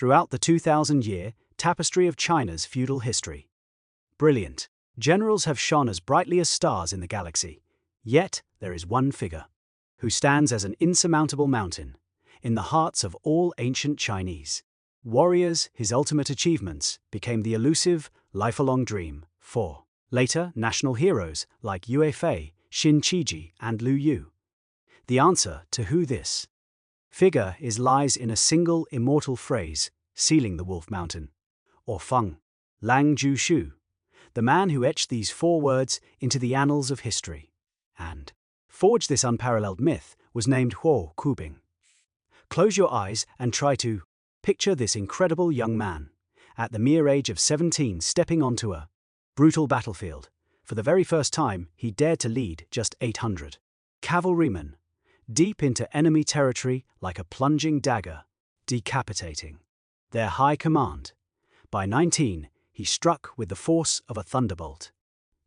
throughout the 2,000-year tapestry of China's feudal history. Brilliant. Generals have shone as brightly as stars in the galaxy. Yet there is one figure who stands as an insurmountable mountain in the hearts of all ancient Chinese warriors. His ultimate achievements became the elusive, lifelong dream for later national heroes like Yue Fei, Xin Qiji, and Lu Yu. The answer to who this figure is lies in a single immortal phrase sealing the Wolf Mountain, or Feng Lang Ju Shu, the man who etched these 4 words into the annals of history and forged this unparalleled myth was named Huo Qubing. Close your eyes and try to picture this incredible young man, at the mere age of 17, stepping onto a brutal battlefield. For the very first time, he dared to lead just 800 cavalrymen deep into enemy territory like a plunging dagger, decapitating their high command. By 19, he struck with the force of a thunderbolt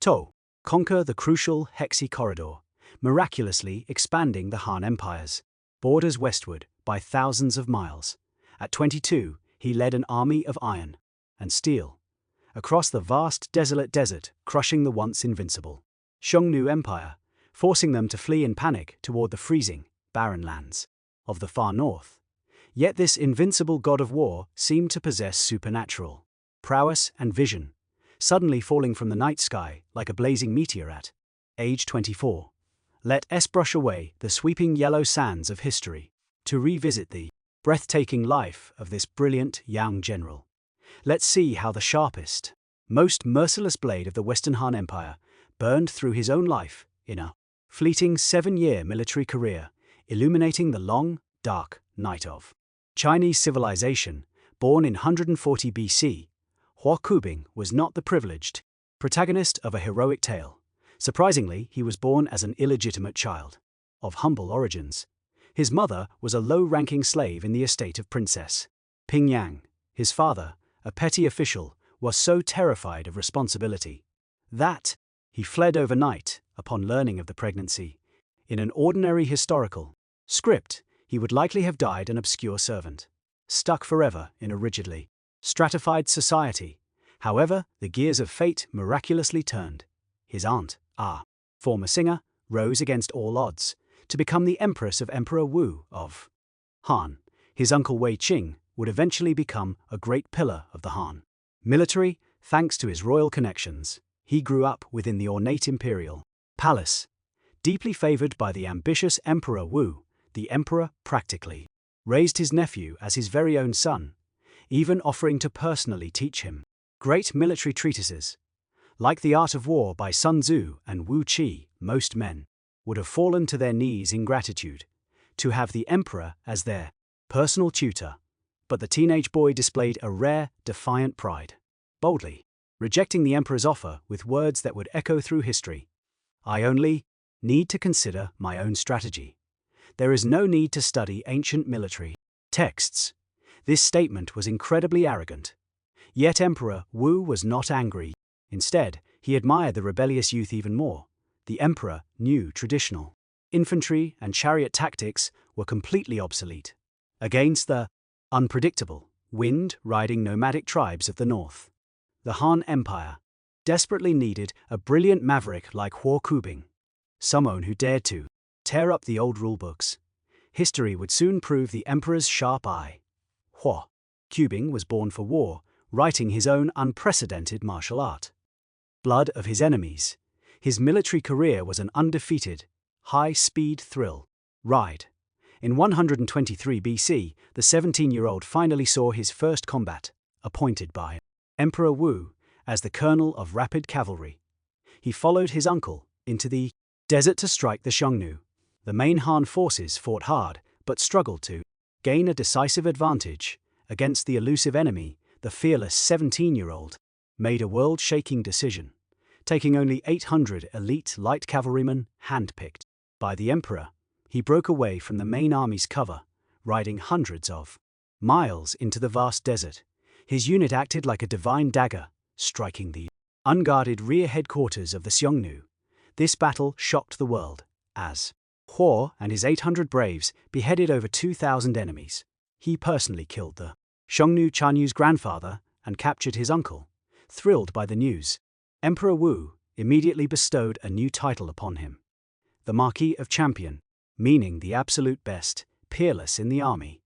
to conquer the crucial Hexi corridor, miraculously expanding the Han Empire's borders westward by thousands of miles. At 22, he led an army of iron and steel across the vast desolate desert, crushing the once invincible Xiongnu Empire, forcing them to flee in panic toward the freezing, barren lands of the far north. Yet this invincible god of war seemed to possess supernatural prowess and vision, suddenly falling from the night sky like a blazing meteor at age 24. Let us brush away the sweeping yellow sands of history to revisit the breathtaking life of this brilliant young general. Let's see how the sharpest, most merciless blade of the Western Han Empire burned through his own life in a fleeting 7-year military career, illuminating the long, dark night of Chinese civilization. Born in 140 BC, Huo Qubing was not the privileged protagonist of a heroic tale. Surprisingly, he was born as an illegitimate child of humble origins. His mother was a low-ranking slave in the estate of Princess Pingyang. His father, a petty official, was so terrified of responsibility that he fled overnight upon learning of the pregnancy. In an ordinary historical script, he would likely have died an obscure servant, stuck forever in a rigidly stratified society. However, the gears of fate miraculously turned. His aunt, a former singer, rose against all odds to become the Empress of Emperor Wu of Han. His uncle Wei Qing would eventually become a great pillar of the Han military, thanks to his royal connections. He grew up within the ornate imperial palace, deeply favored by the ambitious Emperor Wu. The emperor practically raised his nephew as his very own son, even offering to personally teach him great military treatises. Like The Art of War by Sun Tzu and Wu Qi, most men would have fallen to their knees in gratitude to have the emperor as their personal tutor. But the teenage boy displayed a rare, defiant pride, boldly rejecting the emperor's offer with words that would echo through history. "I only need to consider my own strategy. There is no need to study ancient military texts." This statement was incredibly arrogant. Yet Emperor Wu was not angry. Instead, he admired the rebellious youth even more. The emperor knew traditional infantry and chariot tactics were completely obsolete against the unpredictable, wind-riding nomadic tribes of the north. The Han Empire desperately needed a brilliant maverick like Huo Qubing, someone who dared to tear up the old rulebooks. History would soon prove the emperor's sharp eye. Huo Qubing was born for war, writing his own unprecedented martial art. Blood of his enemies. His military career was an undefeated, high-speed thrill ride. In 123 BC, the 17-year-old finally saw his first combat, appointed by Emperor Wu as the colonel of rapid cavalry. He followed his uncle into the desert to strike the Xiongnu. The main Han forces fought hard, but struggled to gain a decisive advantage against the elusive enemy. The fearless 17-year-old made a world-shaking decision, taking only 800 elite light cavalrymen handpicked by the emperor. He broke away from the main army's cover, riding hundreds of miles into the vast desert. His unit acted like a divine dagger, striking the unguarded rear headquarters of the Xiongnu. This battle shocked the world, as Huo and his 800 braves beheaded over 2,000 enemies. He personally killed the Xiongnu Chanyu's grandfather, and captured his uncle. Thrilled by the news, Emperor Wu immediately bestowed a new title upon him, the Marquis of Champion, meaning the absolute best, peerless in the army.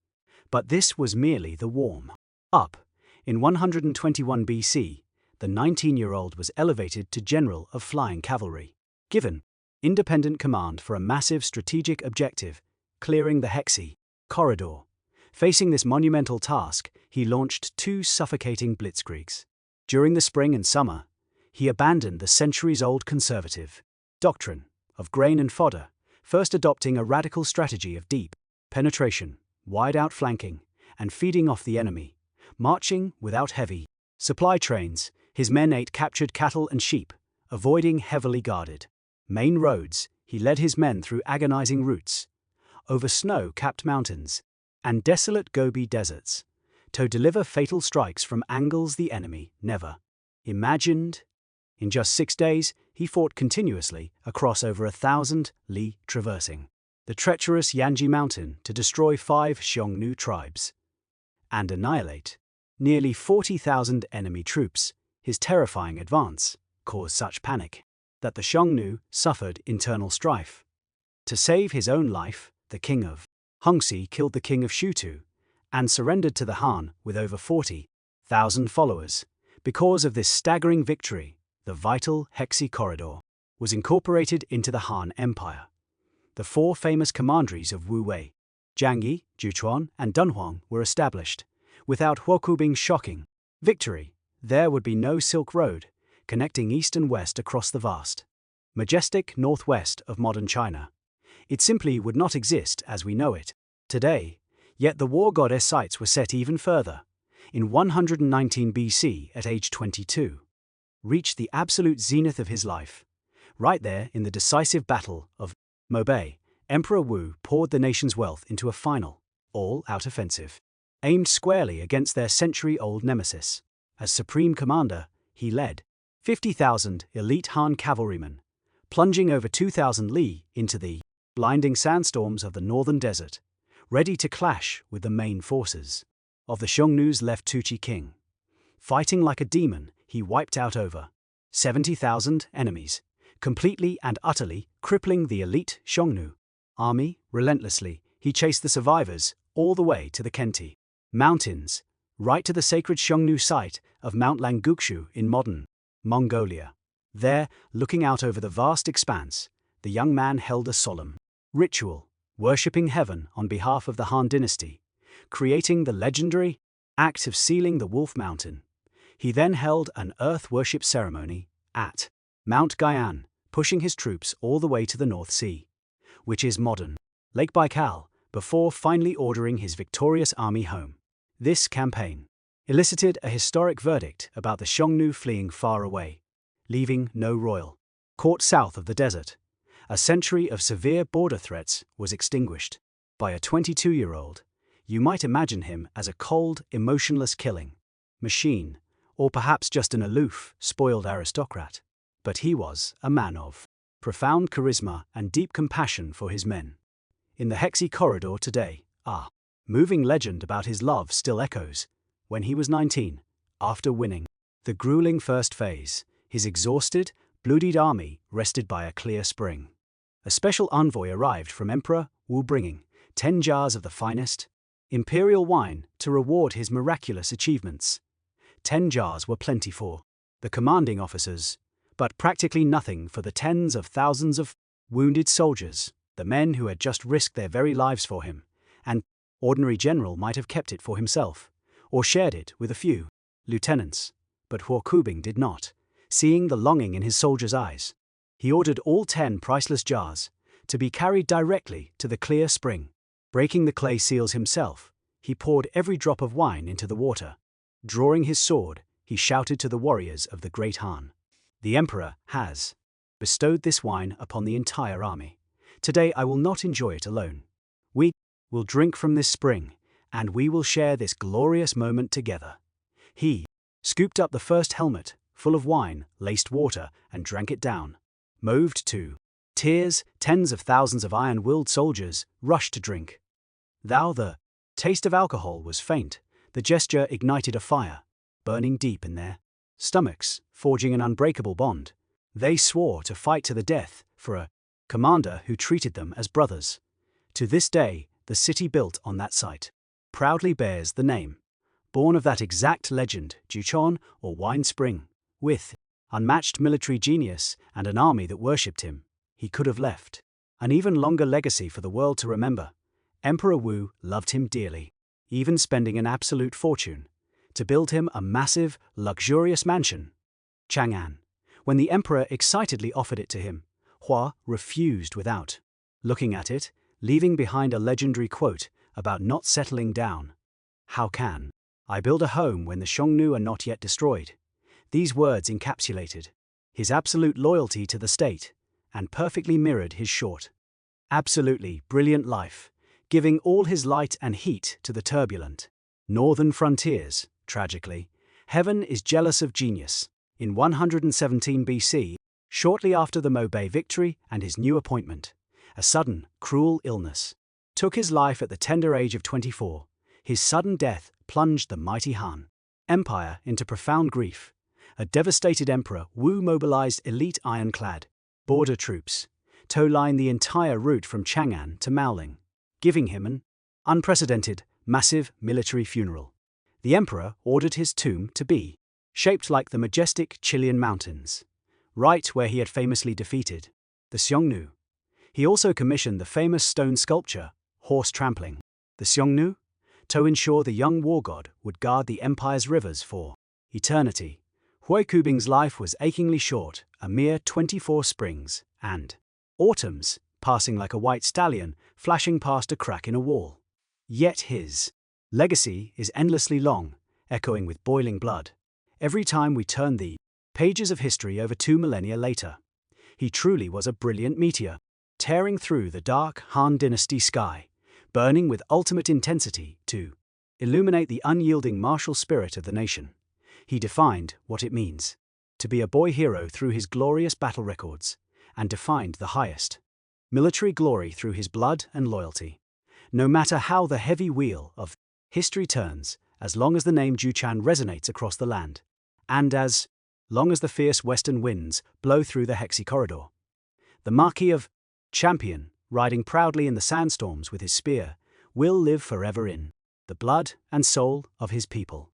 But this was merely the warm-up. In 121 BC, the 19-year-old was elevated to general of flying cavalry, given independent command for a massive strategic objective, clearing the Hexi corridor. Facing this monumental task, he launched 2 suffocating blitzkriegs. During the spring and summer, he abandoned the centuries-old conservative doctrine of grain and fodder, first adopting a radical strategy of deep penetration, wide outflanking, and feeding off the enemy. Marching without heavy supply trains, his men ate captured cattle and sheep, avoiding heavily guarded main roads. He led his men through agonizing routes, over snow-capped mountains, and desolate Gobi deserts, to deliver fatal strikes from angles the enemy never imagined. In just 6 days, he fought continuously across over 1,000 li, traversing the treacherous Yanji Mountain to destroy 5 Xiongnu tribes and annihilate nearly 40,000 enemy troops. His terrifying advance caused such panic that the Xiongnu suffered internal strife. To save his own life, the king of Hongxi killed the king of Shutu and surrendered to the Han with over 40,000 followers. Because of this staggering victory, the vital Hexi corridor was incorporated into the Han Empire. The 4 famous commanderies of Wu Wei, Jiangyi, Juchuan, and Dunhuang were established. Without Huo Qubing's shocking victory, there would be no Silk Road connecting east and west across the vast, majestic northwest of modern China. It simply would not exist as we know it today. Yet the war goddess sights were set even further. In 119 BC, at age 22, reached the absolute zenith of his life. Right there in the decisive battle of Mobei, Emperor Wu poured the nation's wealth into a final, all-out offensive, aimed squarely against their century-old nemesis. As supreme commander, he led 50,000 elite Han cavalrymen, plunging over 2,000 li into the blinding sandstorms of the northern desert, ready to clash with the main forces of the Xiongnu's left Tuqi king. Fighting like a demon, he wiped out over 70,000 enemies, completely and utterly crippling the elite Xiongnu army. Relentlessly, he chased the survivors all the way to the Kenti Mountains, right to the sacred Xiongnu site of Mount Langukshu in modern Mongolia. There, looking out over the vast expanse, the young man held a solemn ritual, worshipping heaven on behalf of the Han Dynasty, creating the legendary act of sealing the Wolf Mountain. He then held an earth worship ceremony at Mount Gaian, pushing his troops all the way to the North Sea, which is modern Lake Baikal, before finally ordering his victorious army home. This campaign elicited a historic verdict about the Xiongnu fleeing far away, leaving no royal court south of the desert. A century of severe border threats was extinguished by a 22-year-old. You might imagine him as a cold, emotionless killing machine, or perhaps just an aloof, spoiled aristocrat. But he was a man of profound charisma and deep compassion for his men. In the Hexi corridor today, a moving legend about his love still echoes. When he was 19, after winning the grueling first phase, his exhausted, bloodied army rested by a clear spring. A special envoy arrived from Emperor Wu bringing 10 jars of the finest imperial wine to reward his miraculous achievements. 10 jars were plenty for the commanding officers, but practically nothing for the tens of thousands of wounded soldiers, the men who had just risked their very lives for him. An ordinary general might have kept it for himself, or shared it with a few lieutenants, but Huo Qubing did not. Seeing the longing in his soldiers' eyes, he ordered all 10 priceless jars to be carried directly to the clear spring. Breaking the clay seals himself, he poured every drop of wine into the water. Drawing his sword, he shouted to the warriors of the great Han, "The Emperor has bestowed this wine upon the entire army. Today I will not enjoy it alone. We will drink from this spring, and we will share this glorious moment together." He scooped up the first helmet, full of wine, laced water, and drank it down. Moved to tears, tens of thousands of iron-willed soldiers rushed to drink. Though the taste of alcohol was faint, The gesture ignited a fire, burning deep in their stomachs, forging an unbreakable bond. They swore to fight to the death for a commander who treated them as brothers. To this day, the city built on that site proudly bears the name, born of that exact legend, Juchon or Wine Spring. With unmatched military genius and an army that worshipped him, he could have left an even longer legacy for the world to remember. Emperor Wu loved him dearly, even spending an absolute fortune to build him a massive, luxurious mansion, Chang'an. When the emperor excitedly offered it to him, Hua refused without looking at it, leaving behind a legendary quote about not settling down. "How can I build a home when the Xiongnu are not yet destroyed?" These words encapsulated his absolute loyalty to the state and perfectly mirrored his short, absolutely brilliant life, giving all his light and heat to the turbulent northern frontiers. Tragically, heaven is jealous of genius. In 117 BC, shortly after the Mobei victory and his new appointment, a sudden, cruel illness took his life at the tender age of 24. His sudden death plunged the mighty Han Empire into profound grief. A devastated emperor, Wu mobilized elite ironclad border troops to line the entire route from Chang'an to Maoling, giving him an unprecedented, massive military funeral. The emperor ordered his tomb to be shaped like the majestic Chilean mountains, right where he had famously defeated the Xiongnu. He also commissioned the famous stone sculpture, Horse Trampling, the Xiongnu, to ensure the young war god would guard the empire's rivers for eternity. Huo Qubing's life was achingly short, a mere 24 springs and autumns, passing like a white stallion flashing past a crack in a wall. Yet his legacy is endlessly long, echoing with boiling blood every time we turn the pages of history over 2 millennia later. He truly was a brilliant meteor, tearing through the dark Han Dynasty sky, burning with ultimate intensity to illuminate the unyielding martial spirit of the nation. He defined what it means to be a boy hero through his glorious battle records, and defined the highest military glory through his blood and loyalty. No matter how the heavy wheel of history turns, as long as the name Juchan resonates across the land, and as long as the fierce western winds blow through the Hexi corridor, the Marquis of Champion, riding proudly in the sandstorms with his spear, will live forever in the blood and soul of his people.